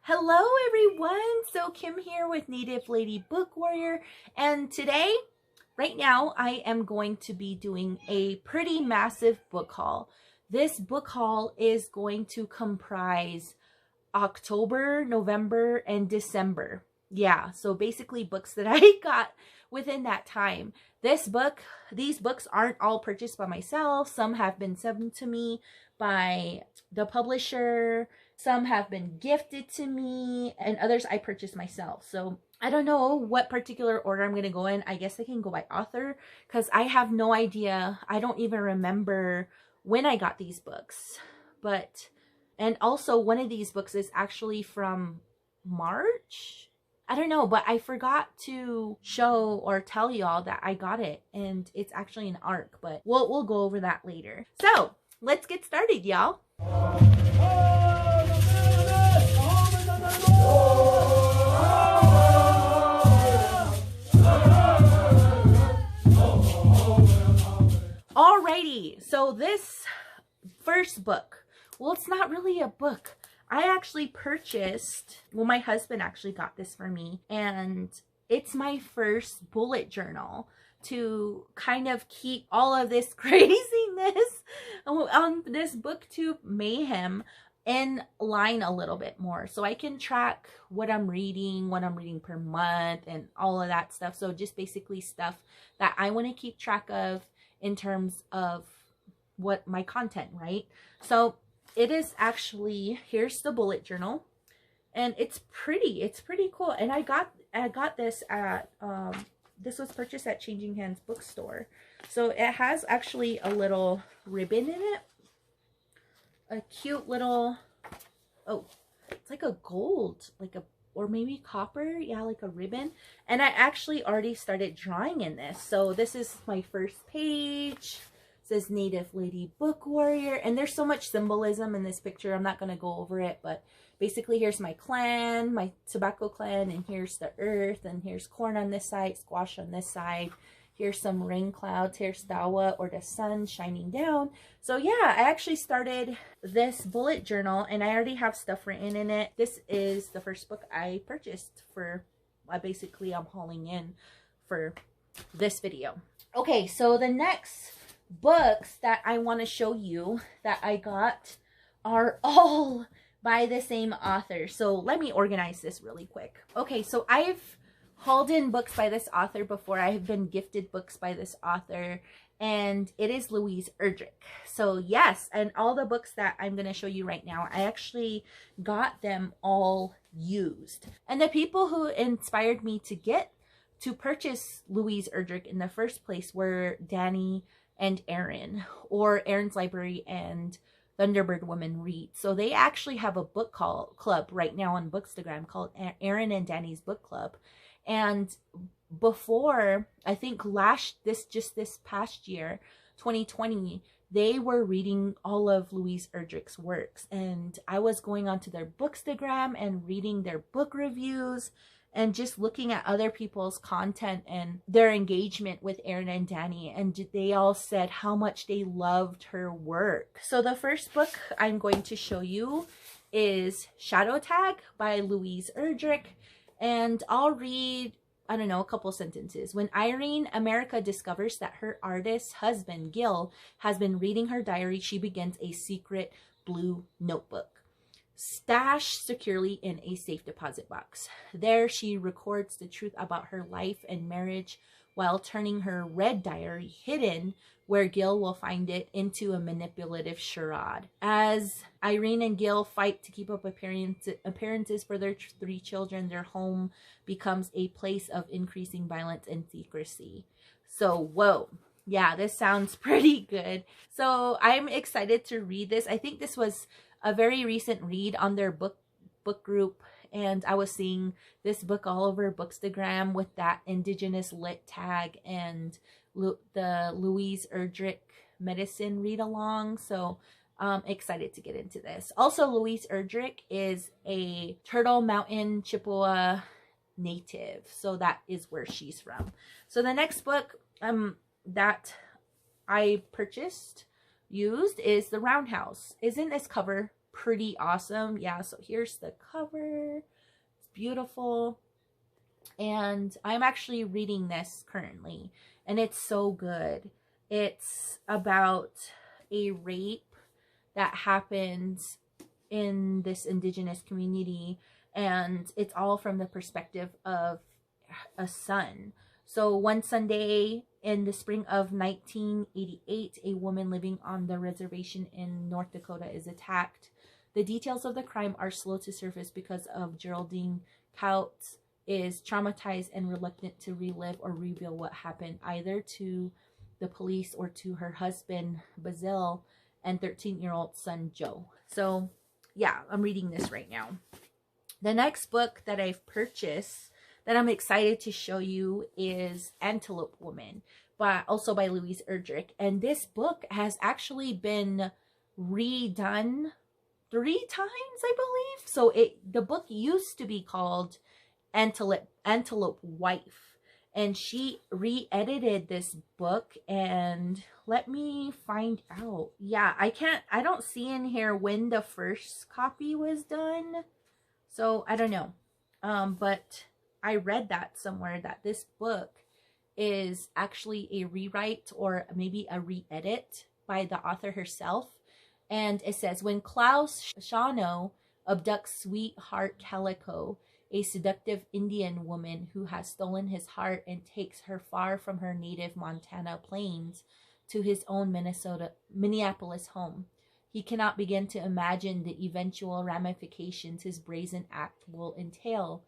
Hello everyone, so Kim here with Native Lady Book Warrior, and today, right now, I am going to be doing a pretty massive book haul. This book haul is going to comprise October, November, and December. Yeah, so basically books that I got within that time. These books aren't all purchased by myself. Some have been sent to me by the publisher. Some have been gifted to me, and others I purchased myself. So I don't know what particular order I'm going to go in. I guess I can go by author because I have no idea. I don't even remember when I got these books. And also one of these books is actually from March. I don't know, but I forgot to show or tell y'all that I got it, and it's actually an ARC, but we'll go over that later. So let's get started, y'all. Alrighty, so this first book, well, it's not really a book. I actually purchased, well, my husband actually got this for me, and it's my first bullet journal to kind of keep all of this craziness on this booktube mayhem in line a little bit more, so I can track what I'm reading per month and all of that stuff. So just basically stuff that I want to keep track of in terms of what my content, right? So it is actually, here's the bullet journal, and it's pretty cool. And I got this at this was purchased at Changing Hands bookstore. So it has actually a little ribbon in it, a cute little, oh, it's like a gold, or maybe copper, yeah, like a ribbon. And I actually already started drawing in this. So this is my first page. It says Native Lady Book Warrior, and there's so much symbolism in this picture. I'm not going to go over it, but basically here's my clan, my tobacco clan, and here's the earth, and here's corn on this side, squash on this side. Here's some rain clouds. Here's Dawa, or the sun shining down. So yeah, I actually started this bullet journal, and I already have stuff written in it. This is the first book I purchased for, basically I'm hauling in for this video. Okay, so the next books that I want to show you that I got are all by the same author. So let me organize this really quick. Okay, so I've hauled in books by this author before. I have been gifted books by this author, and it is Louise Erdrich. So yes, and all the books that I'm going to show you right now, I actually got them all used. And the people who inspired me to purchase Louise Erdrich in the first place were Dani and Erin, or Erin's Library and Thunderbird Women Read. So they actually have a book club right now on Bookstagrammer called Erin and Dani's Book Club. And before, I think just this past year, 2020, they were reading all of Louise Erdrich's works, and I was going onto their Bookstagrammer and reading their book reviews and just looking at other people's content and their engagement with Erin and Dani, and they all said how much they loved her work. So the first book I'm going to show you is Shadow Tag by Louise Erdrich, and I'll read, I don't know, a couple sentences. When Irene America discovers that her artist husband, Gil, has been reading her diary, she begins a secret blue notebook, stashed securely in a safe deposit box. There she records the truth about her life and marriage while turning her red diary, hidden where Gil will find it, into a manipulative charade. As Irene and Gil fight to keep up appearances for their 3 children, their home becomes a place of increasing violence and secrecy. So, whoa. Yeah, this sounds pretty good. So I'm excited to read this. I think this was a very recent read on their book group, and I was seeing this book all over Bookstagrammer with that Indigenous Lit tag and the Louise Erdrich medicine read along. So I'm excited to get into this. Also, Louise Erdrich is a Turtle Mountain Chippewa native, so that is where she's from. So the next book that I purchased used is The Roundhouse. Isn't this cover pretty awesome. Yeah, so here's the cover. It's beautiful. And I'm actually reading this currently, and it's so good. It's about a rape that happens in this indigenous community, and it's all from the perspective of a son. So one Sunday in the spring of 1988, a woman living on the reservation in North Dakota is attacked. The details of the crime are slow to surface because of Geraldine Couts is traumatized and reluctant to relive or reveal what happened, either to the police or to her husband, Basil, and 13-year-old son, Joe. So, yeah, I'm reading this right now. The next book that I've purchased that I'm excited to show you is Antelope Woman, also by Louise Erdrich. And this book has actually been redone 3 times, I believe. So the book used to be called Antelope Wife, and she re-edited this book, and let me find out. Yeah, I don't see in here when the first copy was done, so I don't know. But I read that somewhere that this book is actually a rewrite or maybe a re-edit by the author herself. And it says, when Klaus Shano abducts sweetheart Calico, a seductive Indian woman who has stolen his heart, and takes her far from her native Montana plains to his own Minneapolis home, he cannot begin to imagine the eventual ramifications his brazen act will entail.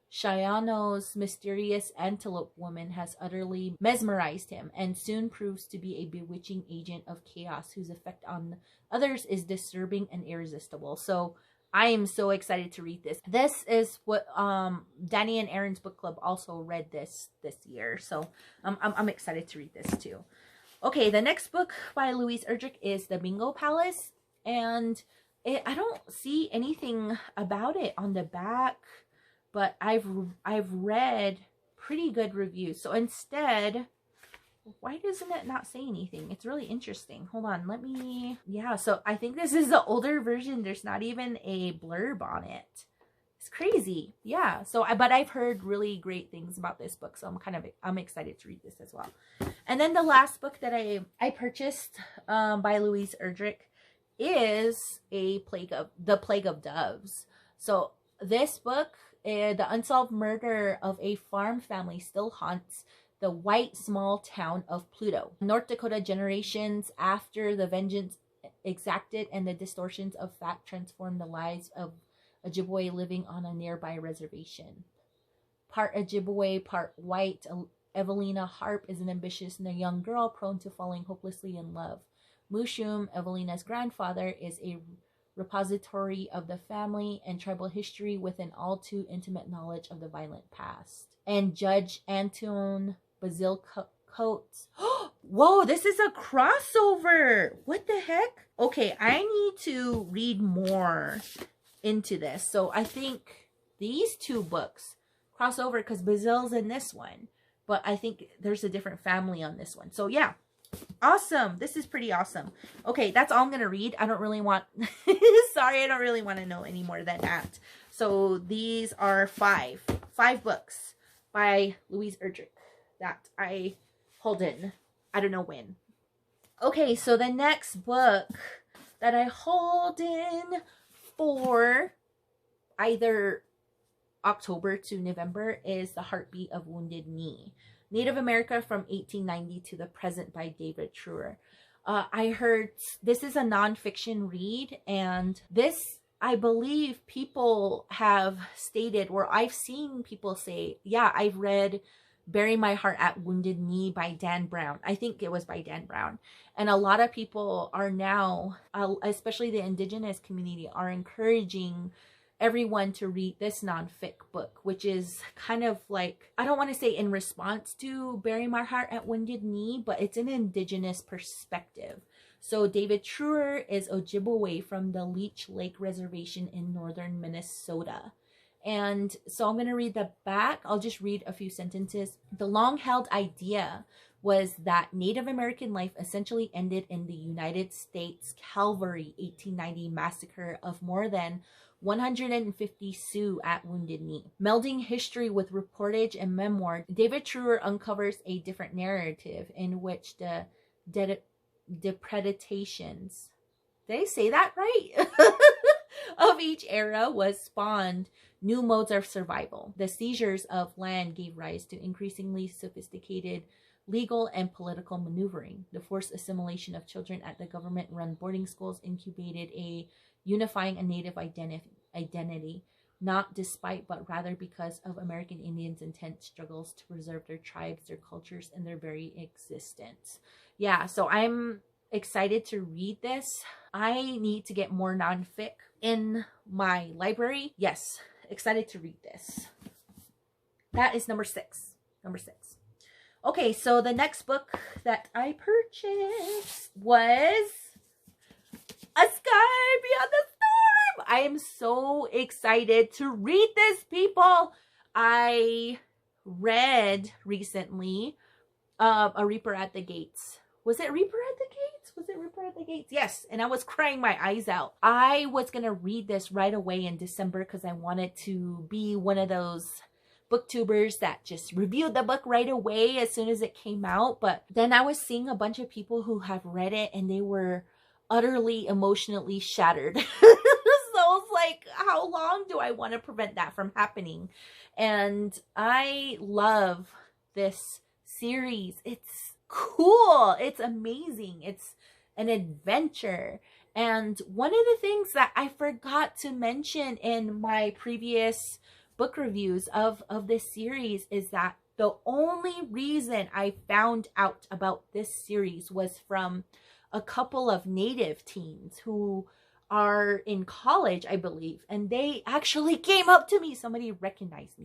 Shayano's mysterious Antelope Woman has utterly mesmerized him, and soon proves to be a bewitching agent of chaos whose effect on others is disturbing and irresistible. So I am so excited to read this. This is what Dani and Erin's book club also read this year, so I'm excited to read this too. Okay, the next book by Louise Erdrich is The Bingo Palace, and I don't see anything about it on the back, but I've read pretty good reviews. So instead, why doesn't it not say anything? It's really interesting. Hold on, let me... Yeah, so I think this is the older version. There's not even a blurb on it. It's crazy. Yeah, so but I've heard really great things about this book, so I'm excited to read this as well. And then the last book that I purchased by Louise Erdrich is The Plague of Doves. So this book, the unsolved murder of a farm family still haunts the white small town of Pluto, North Dakota, generations after the vengeance exacted and the distortions of fact transformed the lives of Ojibwe living on a nearby reservation. Part Ojibwe, part white, Evelina Harp is an ambitious young girl prone to falling hopelessly in love. Mushum, Evelina's grandfather, is a repository of the family and tribal history with an all too intimate knowledge of the violent past. And Judge Anton Basil Coates. Whoa, this is a crossover. What the heck? Okay, I need to read more into this. So I think these 2 books cross over because Basil's in this one, but I think there's a different family on this one. So yeah, awesome. This is pretty awesome. Okay, that's all I'm gonna read. I don't really want sorry, I don't really want to know any more than that. So these are five books by Louise Erdrich that I hold in. I don't know when. Okay, so the next book that I hold in for either October to November is The Heartbeat of Wounded Knee, Native America from 1890 to the Present by David Truer. I heard this is a nonfiction read, and this, I believe people have stated, or I've seen people say, yeah, I've read Bury My Heart at Wounded Knee by Dan Brown. I think it was by Dan Brown. And a lot of people are now, especially the Indigenous community, are encouraging everyone to read this nonfic book, which is kind of like, I don't want to say in response to Bury My Heart at Wounded Knee, but it's an Indigenous perspective. So David Truer is Ojibwe from the Leech Lake Reservation in northern Minnesota. And so I'm going to read the back. I'll just read a few sentences. The long-held idea was that Native American life essentially ended in the United States Cavalry 1890 massacre of more than 150 Sioux at Wounded Knee. Melding history with reportage and memoir, David Truer uncovers a different narrative in which the depredations, did I say that right? of each era was spawned new modes of survival. The seizures of land gave rise to increasingly sophisticated legal and political maneuvering. The forced assimilation of children at the government-run boarding schools incubated a unifying a native identity, not despite but rather because of American Indians' intense struggles to preserve their tribes, their cultures, and their very existence. Yeah, so I'm excited to read this. I need to get more non-fic in my library. Yes, excited to read this. That is number 6. Number 6. Okay, so the next book that I purchased was A Sky Beyond the Storm. I am so excited to read this, people. I read recently A Reaper at the Gates. Was it Reaper at the Gates? Was it Reaper at the Gates? Yes, and I was crying my eyes out. I was going to read this right away in December because I wanted to be one of those booktubers that just reviewed the book right away as soon as it came out. But then I was seeing a bunch of people who have read it and they were utterly emotionally shattered. So I was like, how long do I want to prevent that from happening? And I love this series. It's cool. It's amazing. It's an adventure. And one of the things that I forgot to mention in my previous book reviews of this series is that the only reason I found out about this series was from a couple of Native teens who are in college, I believe, and they actually came up to me. Somebody recognized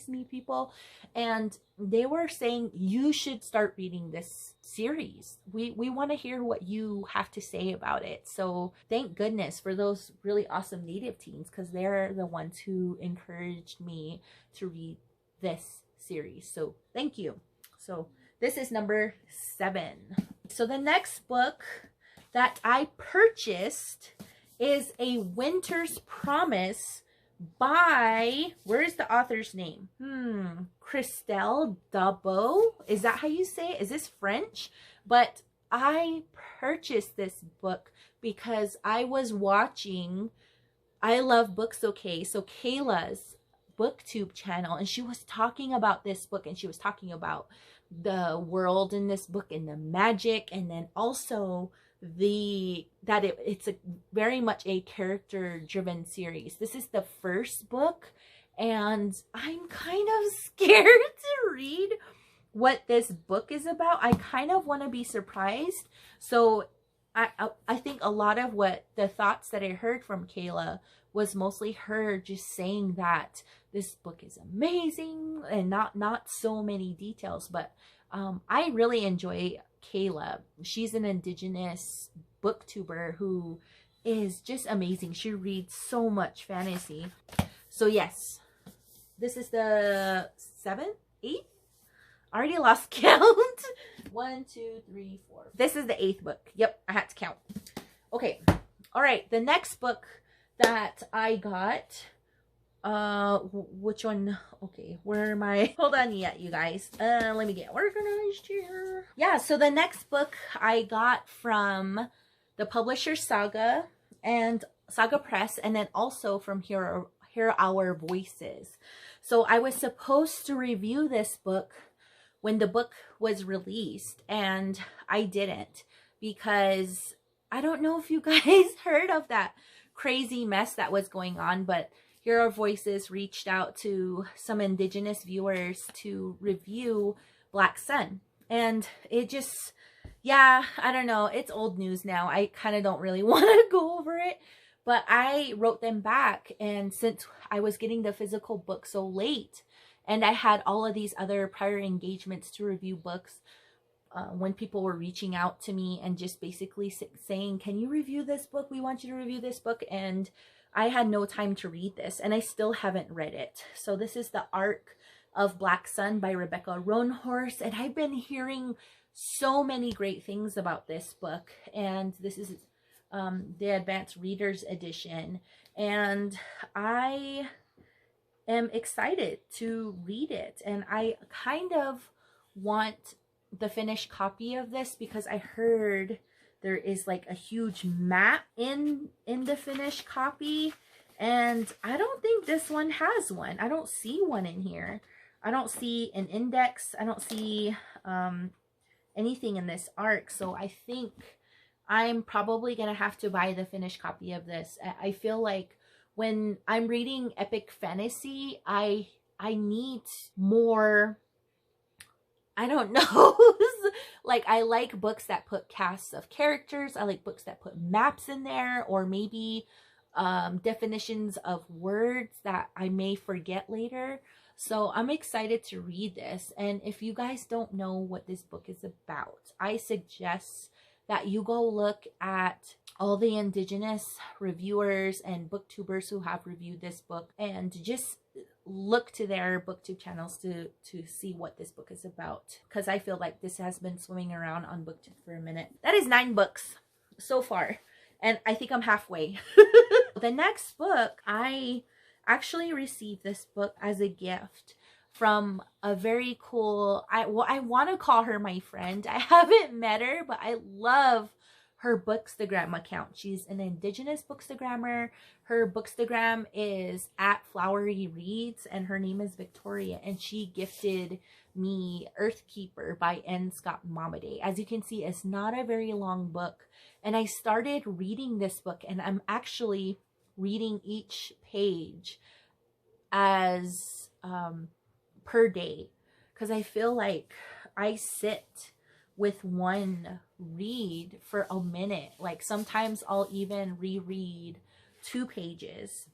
me, people, and they were saying, you should start reading this series. We want to hear what you have to say about it. So thank goodness for those really awesome Native teens, because they're the ones who encouraged me to read this series. So thank you. So this is number 7. So the next book that I purchased is A Winter's Promise by, where is the author's name? Christelle Dabo. Is that how you say it? Is this French? But I purchased this book because I was watching I Love Booksokae, so Kaela's booktube channel, and she was talking about this book, and she was talking about the world in this book and the magic, and then also it's a very much a character driven series. This is the first book, and I'm kind of scared to read what this book is about. I kind of want to be surprised. So I think a lot of what the thoughts that I heard from Kaela was mostly her just saying that this book is amazing and not so many details, but I really enjoy Kaela. She's an Indigenous booktuber who is just amazing. She reads so much fantasy. So yes, this is the 7th, 8th? I already lost count. 1, 2, 3, 4. This is the 8th book. Yep, I had to count. Okay. All right. The next book that I got, which one? Okay, where am I? Hold on yet, you guys. Let me get organized here. Yeah, so the next book I got from the publisher Saga and Saga Press, and then also from Hear Our Voices. So I was supposed to review this book when the book was released, and I didn't, because I don't know if you guys heard of that crazy mess that was going on, but Hear Our Voices reached out to some Indigenous viewers to review Black Sun, and it just, yeah, I don't know, it's old news now. I kind of don't really want to go over it, but I wrote them back, and since I was getting the physical book so late, and I had all of these other prior engagements to review books, when people were reaching out to me and just basically saying, can you review this book? We want you to review this book. And I had no time to read this, and I still haven't read it. So this is the Arc of Black Sun by Rebecca Roanhorse, and I've been hearing so many great things about this book, and this is the Advanced Readers Edition, and I am excited to read it, and I kind of want the finished copy of this because I heard there is like a huge map in the finished copy, and I don't think this one has one. I don't see one in here. I don't see an index. I don't see anything in this arc, so I think I'm probably gonna have to buy the finished copy of this. I feel like when I'm reading epic fantasy, I need more, I don't know. Like, I like books that put casts of characters. I like books that put maps in there, or maybe definitions of words that I may forget later. So I'm excited to read this. And if you guys don't know what this book is about, I suggest that you go look at all the Indigenous reviewers and booktubers who have reviewed this book, and just look to their booktube channels to see what this book is about, because I feel like this has been swimming around on booktube for a minute. That is 9 books so far, and I think I'm halfway. The next book, I actually received this book as a gift from a very cool, I want to call her my friend. I haven't met her, but I love her Bookstagram account. She's an Indigenous Bookstagrammer. Her Bookstagram is @floweryreads, and her name is Victoria, and she gifted me Earthkeeper by N. Scott Monae. As you can see, it's not a very long book, and I started reading this book, and I'm actually reading each page as per day, because I feel like I sit with one read for a minute. Like, sometimes I'll even reread 2 pages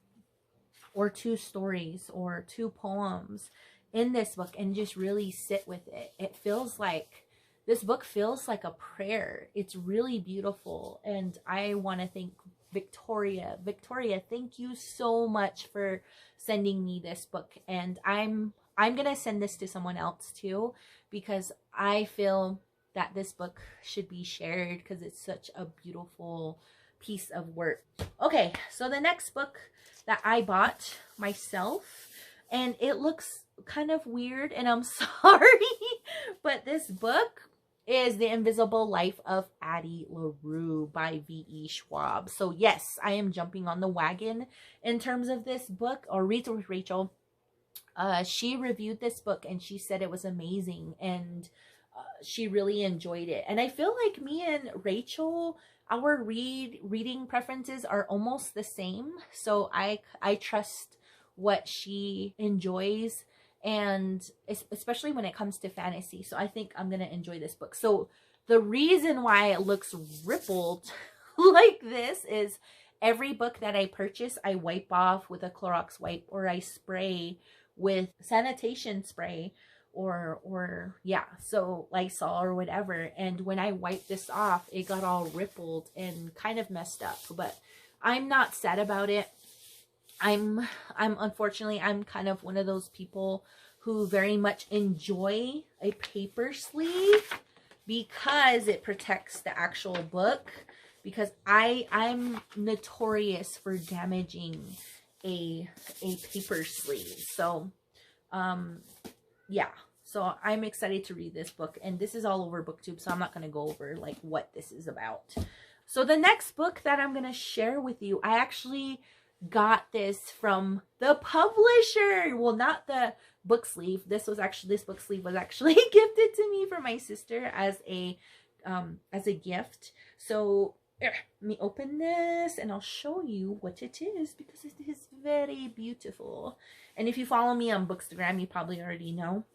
or 2 stories or 2 poems in this book and just really sit with it. It feels like, this book feels like a prayer. It's really beautiful, and I want to thank Victoria. Victoria, thank you so much for sending me this book, and I'm gonna send this to someone else too, because I feel that this book should be shared because it's such a beautiful piece of work. Okay, so the next book that I bought myself, and it looks kind of weird, and I'm sorry, but this book is The Invisible Life of Addie LaRue by V.E. Schwab. So yes, I am jumping on the wagon in terms of this book, or Reads with Rachel. She reviewed this book and she said it was amazing, and she really enjoyed it. And I feel like me and Rachel, our reading preferences are almost the same. So I trust what she enjoys, and especially when it comes to fantasy. So I think I'm gonna enjoy this book. So the reason why it looks rippled like this is every book that I purchase, I wipe off with a Clorox wipe, or I spray with sanitation spray, or yeah, so Lysol or whatever. And when I wiped this off, it got all rippled and kind of messed up, but I'm not sad about it. I'm unfortunately, I'm kind of one of those people who very much enjoy a paper sleeve because it protects the actual book, because I'm notorious for damaging a paper sleeve. So yeah, so I'm excited to read this book, and this is all over BookTube, so I'm not going to go over like what this is about. So the next book that I'm going to share with you, I actually got this from the publisher. Well, not the book sleeve. This book sleeve was actually gifted to me from my sister as a gift. So let me open this and I'll show you what it is, because it is very beautiful. And if you follow me on Bookstagram, you probably already know.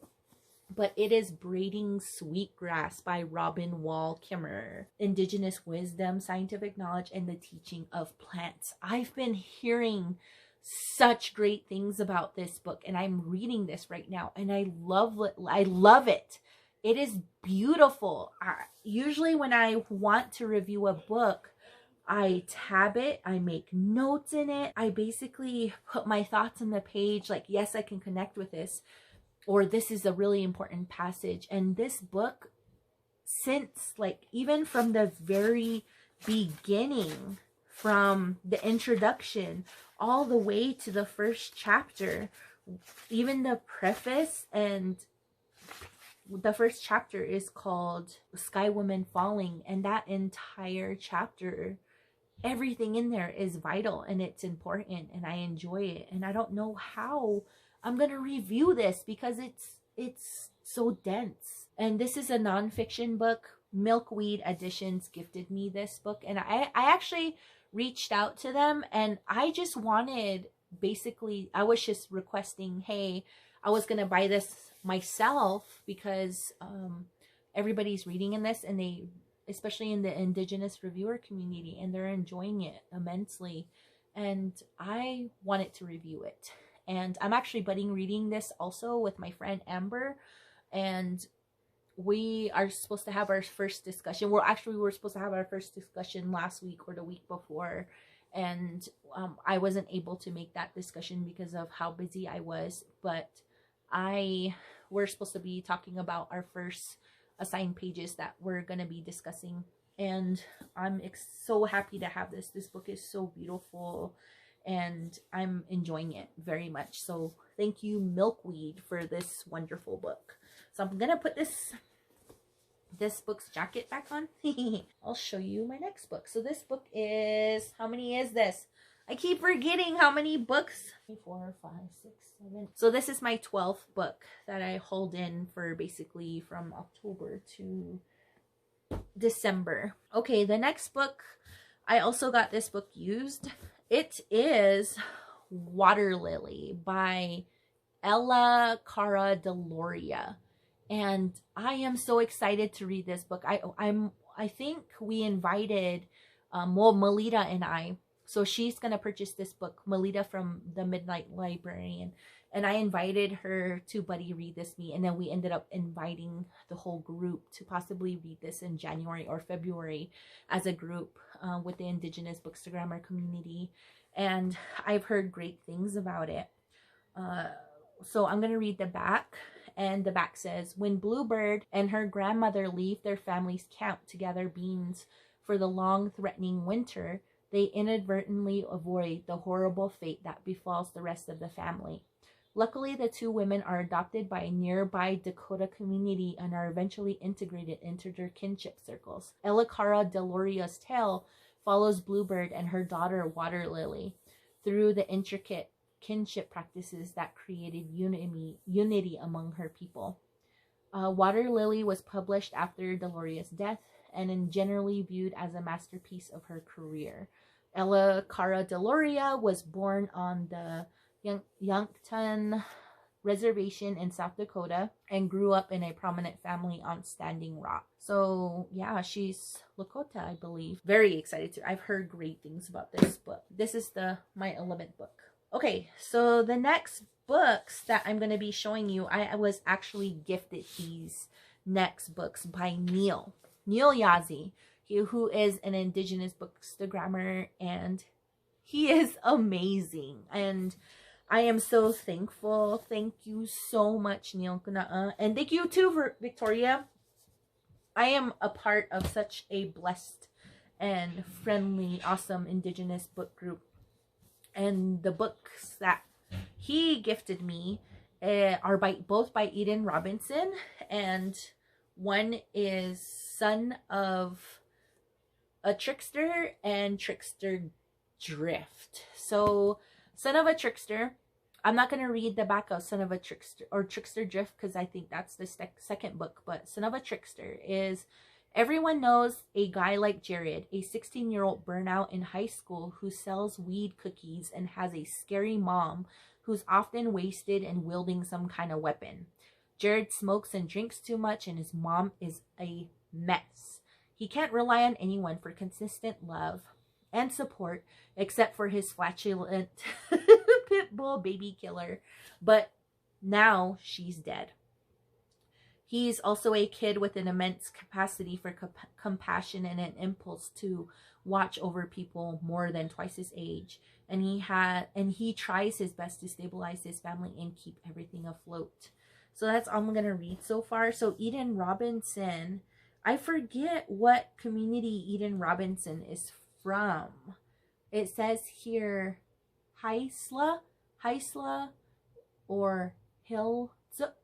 But it is Braiding Sweetgrass by Robin Wall Kimmerer. Indigenous wisdom, scientific knowledge, and the teaching of plants. I've been hearing such great things about this book, and I'm reading this right now, and I love it. I love it. It is beautiful. Usually when I want to review a book, I tab it, I make notes in it, I basically put my thoughts on the page, like, yes, I can connect with this. or this is a really important passage. And this book, since like even from the very beginning, from the introduction all the way to the first chapter, even the preface, and the first chapter is called Sky Woman Falling, and that entire chapter, everything in there is vital and it's important and I enjoy it. And I don't know how I'm gonna review this because it's so dense. And this is a nonfiction book. Milkweed Editions gifted me this book, and I actually reached out to them, and I just wanted, basically I was just requesting, hey, I was gonna buy this myself because everybody's reading in this, and they, especially in the Indigenous reviewer community, and they're enjoying it immensely, and I wanted to review it. And I'm actually budding reading this also with my friend Amber, and we are supposed to have our first discussion. We were supposed to have our first discussion last week or the week before, and I wasn't able to make that discussion because of how busy I was, but we're supposed to be talking about our first assigned pages that we're going to be discussing, and I'm so happy to have this. This book is so beautiful and I'm enjoying it very much. So thank you, Milkweed, for this wonderful book. So I'm going to put this book's jacket back on. I'll show you my next book. So this book is, how many is this? I keep forgetting how many books. 3, 4, 5, 6, 7. So this is my 12th book that I hold in for basically from October to December. Okay, the next book, I also got this book used. It is Water Lily by Ella Cara Deloria. And I am so excited to read this book. I think we invited Melitta and I. So she's going to purchase this book, Melitta from the Midnight Librarian. And I invited her to buddy read this me. And then we ended up inviting the whole group to possibly read this in January or February as a group with the Indigenous Bookstagrammer community. And I've heard great things about it. So I'm going to read the back. And the back says, when Bluebird and her grandmother leave their family's camp to gather beans for the long, threatening winter, they inadvertently avoid the horrible fate that befalls the rest of the family. Luckily, the two women are adopted by a nearby Dakota community and are eventually integrated into their kinship circles. Ella Cara Deloria's tale follows Bluebird and her daughter Water Lily through the intricate kinship practices that created unity among her people. Water Lily was published after Deloria's death and is generally viewed as a masterpiece of her career. Ella Cara Deloria was born on the Yankton Reservation in South Dakota and grew up in a prominent family on Standing Rock. So yeah, she's Lakota, I believe. Very excited to. I've heard great things about this book. This is my 11th book. Okay, so the next books that I'm going to be showing you, I was actually gifted these next books by Neil Yazzie, who is an Indigenous Bookstagrammer, and he is amazing. And I am so thankful. Thank you so much, Neil Kunah'ah. And thank you too for Victoria. I am a part of such a blessed and friendly, awesome Indigenous book group. And the books that he gifted me are both by Eden Robinson, and one is Son of a Trickster and Trickster Drift. So Son of a Trickster, I'm not going to read the back of Son of a Trickster or Trickster Drift because I think that's the second book, but Son of a Trickster is, everyone knows a guy like Jared, a 16-year-old burnout in high school who sells weed cookies and has a scary mom who's often wasted and wielding some kind of weapon. Jared smokes and drinks too much, and his mom is a mess. He can't rely on anyone for consistent love and support except for his flatulent pit bull baby killer, but now she's dead. He's also a kid with an immense capacity for compassion and an impulse to watch over people more than twice his age. And he tries his best to stabilize his family and keep everything afloat. So that's all I'm going to read so far. So Eden Robinson, I forget what community Eden Robinson is from. It says here Heisla or Hilzuk.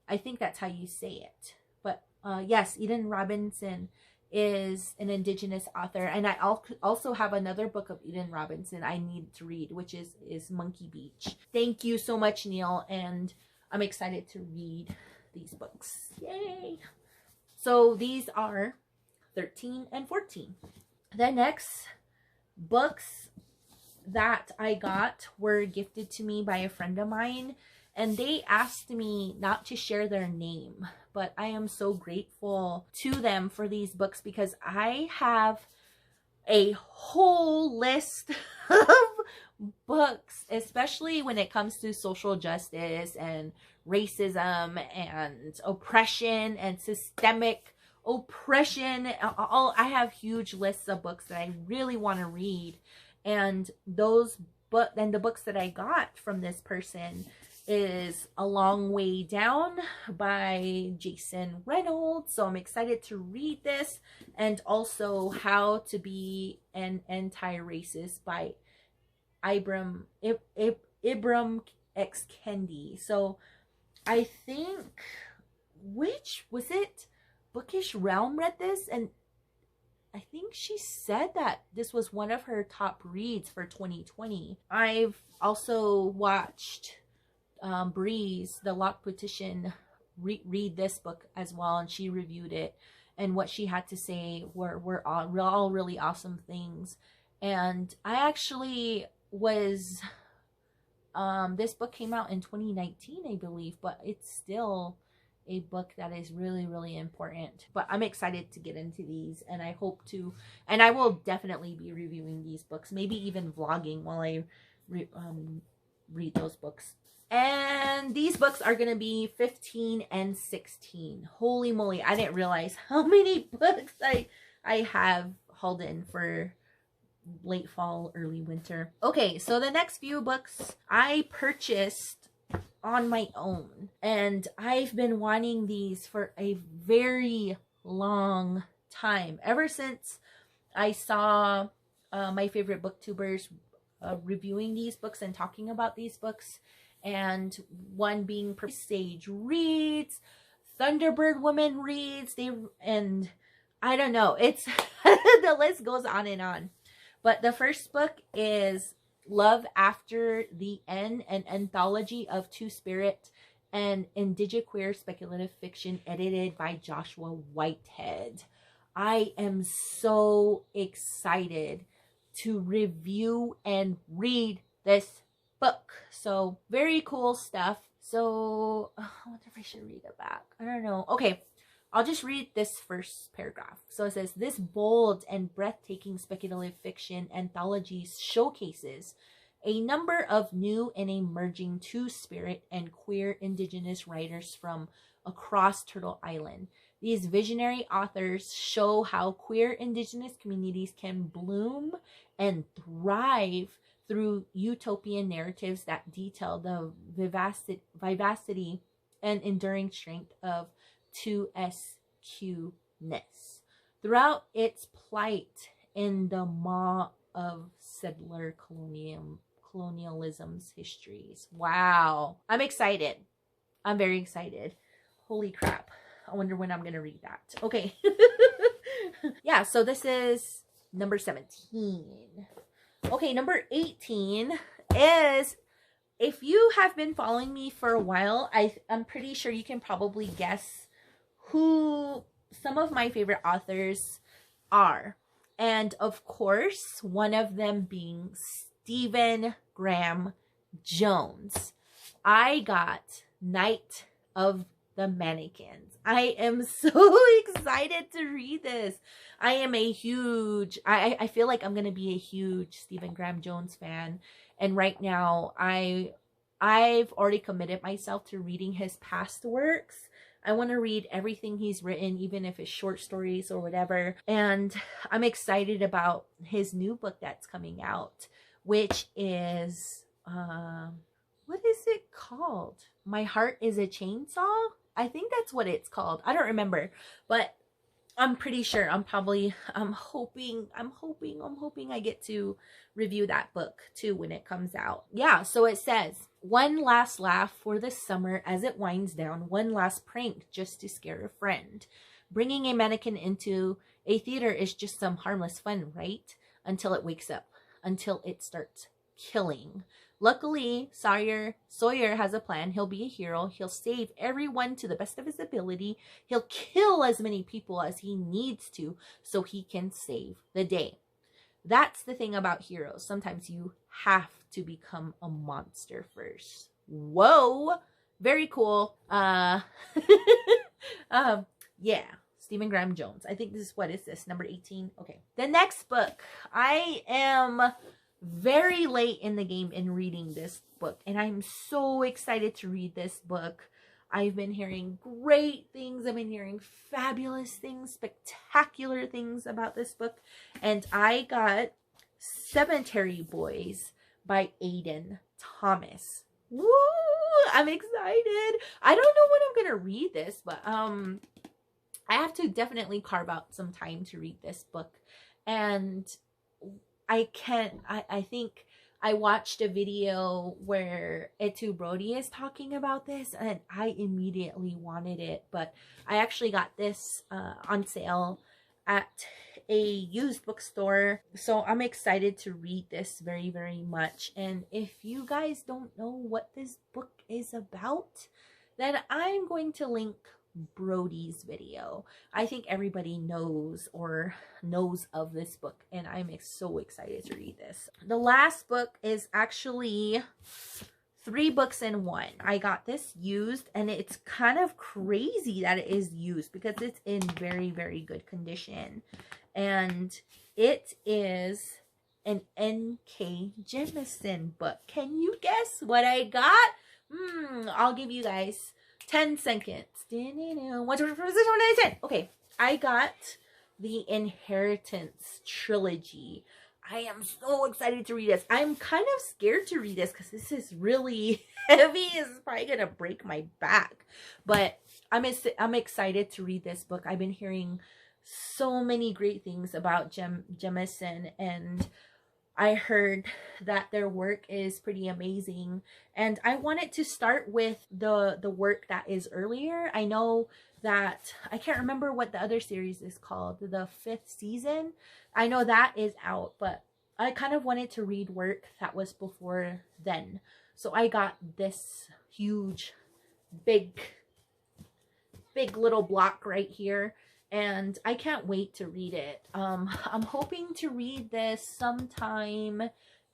I think that's how you say it. But yes, Eden Robinson is an Indigenous author, and I also have another book of Eden Robinson I need to read, which is Monkey Beach. Thank you so much, Neil, and I'm excited to read these books. Yay! So these are 13 and 14. The next books that I got were gifted to me by a friend of mine, and they asked me not to share their name, but I am so grateful to them for these books because I have a whole list of books, especially when it comes to social justice and racism and oppression and systemic oppression. I have huge lists of books that I really want to read, and the books that I got from this person is A Long Way Down by Jason Reynolds. So I'm excited to read this, and also How to Be an Anti-Racist by Ibram X. Kendi. So I think, which was it? Bookish Realm read this, and I think she said that this was one of her top reads for 2020. I've also watched Breeze, the Loc'D Booktician, read this book as well, and she reviewed it, and what she had to say were all really awesome things. And I actually was this book came out in 2019, I believe, but it's still a book that is really, really important. But I'm excited to get into these, and I hope to, and I will definitely be reviewing these books, maybe even vlogging while I read those books. And these books are going to be 15 and 16. Holy moly, I didn't realize how many books I have hauled in for late fall, early winter. Okay, so the next few books I purchased on my own, and I've been wanting these for a very long time, ever since I saw my favorite booktubers reviewing these books and talking about these books, and one being Sage Reads, Thunderbird Woman Reads, and I don't know, it's the list goes on and on. But the first book is Love After the End, an anthology of Two-Spirit and indigiqueer speculative fiction edited by Joshua Whitehead. I am so excited to review and read this book. So very cool stuff. So I wonder if I should read it back. I don't know. Okay, I'll just read this first paragraph. So it says, this bold and breathtaking speculative fiction anthology showcases a number of new and emerging two-spirit and queer Indigenous writers from across Turtle Island. These visionary authors show how queer Indigenous communities can bloom and thrive through utopian narratives that detail the vivacity and enduring strength of 2SQ-ness throughout its plight in the maw of settler colonialism's histories. Wow. I'm excited. I'm very excited. Holy crap. I wonder when I'm going to read that. Okay. Yeah, so this is number 17. Okay, number 18 is, if you have been following me for a while, I'm pretty sure you can probably guess who some of my favorite authors are. And of course, one of them being Stephen Graham Jones. I got Night of the Mannequins. I am so excited to read this. I am a huge, I feel like I'm going to be a huge Stephen Graham Jones fan. And right now, I've already committed myself to reading his past works. I want to read everything he's written, even if it's short stories or whatever. And I'm excited about his new book that's coming out, which is, what is it called? called? My Heart is a Chainsaw? I think that's what it's called. I don't remember, but I'm pretty sure. I'm hoping I get to review that book too when it comes out. Yeah, so it says, one last laugh for the summer as it winds down, one last prank just to scare a friend. Bringing a mannequin into a theater is just some harmless fun, right? Until it wakes up, until it starts killing. Luckily, Sawyer has a plan. He'll be a hero. He'll save everyone to the best of his ability. He'll kill as many people as he needs to so he can save the day. That's the thing about heroes. Sometimes you have to become a monster first. Whoa! Very cool. Yeah. Stephen Graham Jones. I think this is, what is this? Number 18? Okay. The next book. I am very late in the game in reading this book, and I'm so excited to read this book. I've been hearing great things. I've been hearing fabulous things, spectacular things about this book, and I got Cemetery Boys by Aiden Thomas. Woo! I'm excited. I don't know when I'm gonna read this, but I have to definitely carve out some time to read this book, and I think I watched a video where Brody is talking about this, and I immediately wanted it, but I actually got this on sale at a used bookstore, so I'm excited to read this very, very much. And if you guys don't know what this book is about, then I'm going to link Brody's video. I think everybody knows of this book, and I'm so excited to read this. The last book is actually 3 books in one. I got this used, and it's kind of crazy that it is used because it's in very, very good condition, and it is an N.K. Jemisin book. Can you guess what I got? I'll give you guys 10 seconds. Okay, I got the Inheritance trilogy. I am so excited to read this. I'm kind of scared to read this because this is really heavy. This is probably gonna break my back, but I'm excited to read this book. I've been hearing so many great things about Jemisin, and I heard that their work is pretty amazing, and I wanted to start with the work that is earlier. I know that I can't remember what the other series is called, the 5th season. I know that is out, but I kind of wanted to read work that was before then. So I got this huge, big little block right here, and I can't wait to read it. I'm hoping to read this sometime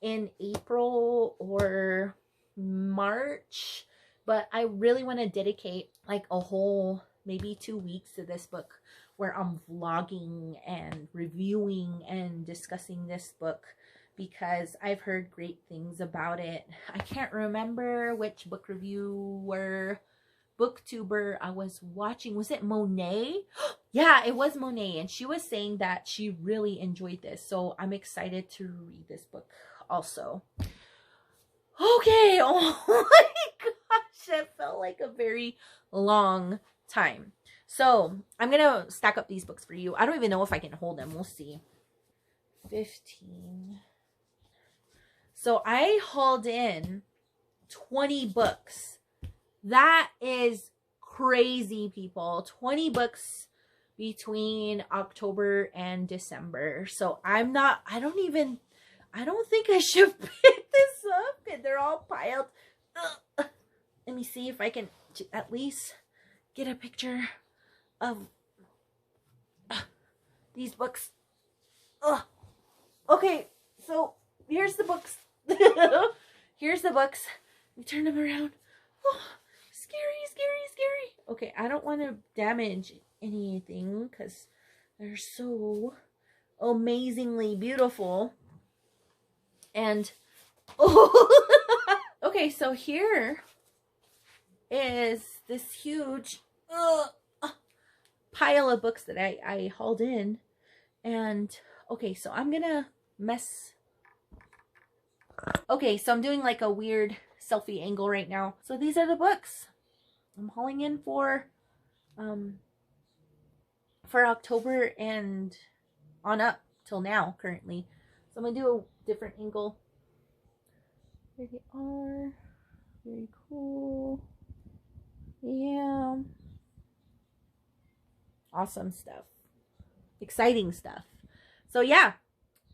in April or March, but I really want to dedicate like a whole maybe 2 weeks to this book where I'm vlogging and reviewing and discussing this book because I've heard great things about it. I can't remember which book reviewer booktuber I was watching. Was it Monae? Yeah, it was Monae, and she was saying that she really enjoyed this, so I'm excited to read this book also. Okay, oh my gosh, it felt like a very long time. So I'm gonna stack up these books for you. I don't even know if I can hold them. We'll see. 15. So I hauled in 20 books. That is crazy, people. 20 books between October and December. So I don't think I should pick this up, and they're all piled. Let me see if I can at least get a picture of these books. Okay, so here's the books. Here's the books. Let me turn them around. Oh, scary, scary, scary. Okay, I don't want to damage anything because they're so amazingly beautiful. And okay, so here is this huge pile of books that I hauled in. And okay, so I'm gonna okay, so I'm doing like a weird selfie angle right now. So these are the books I'm hauling in for October and on up till now currently. So I'm gonna do a different angle. There they are. Very cool. Yeah. Awesome stuff. Exciting stuff. So yeah,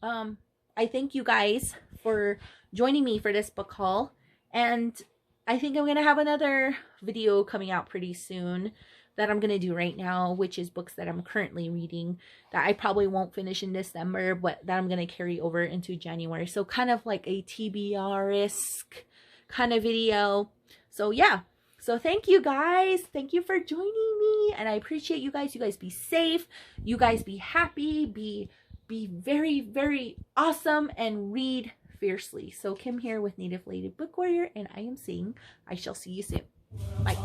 I thank you guys for joining me for this book haul, and I think I'm gonna have another video coming out pretty soon that I'm gonna do right now, which is books that I'm currently reading that I probably won't finish in December, but that I'm gonna carry over into January. So kind of like a TBR-esque kind of video. So yeah. So thank you guys. Thank you for joining me. And I appreciate you guys. You guys be safe. You guys be happy. Be very, very awesome. And read fiercely. So Kim here with Native Lady Book Warrior. And I am saying I shall see you soon. Bye.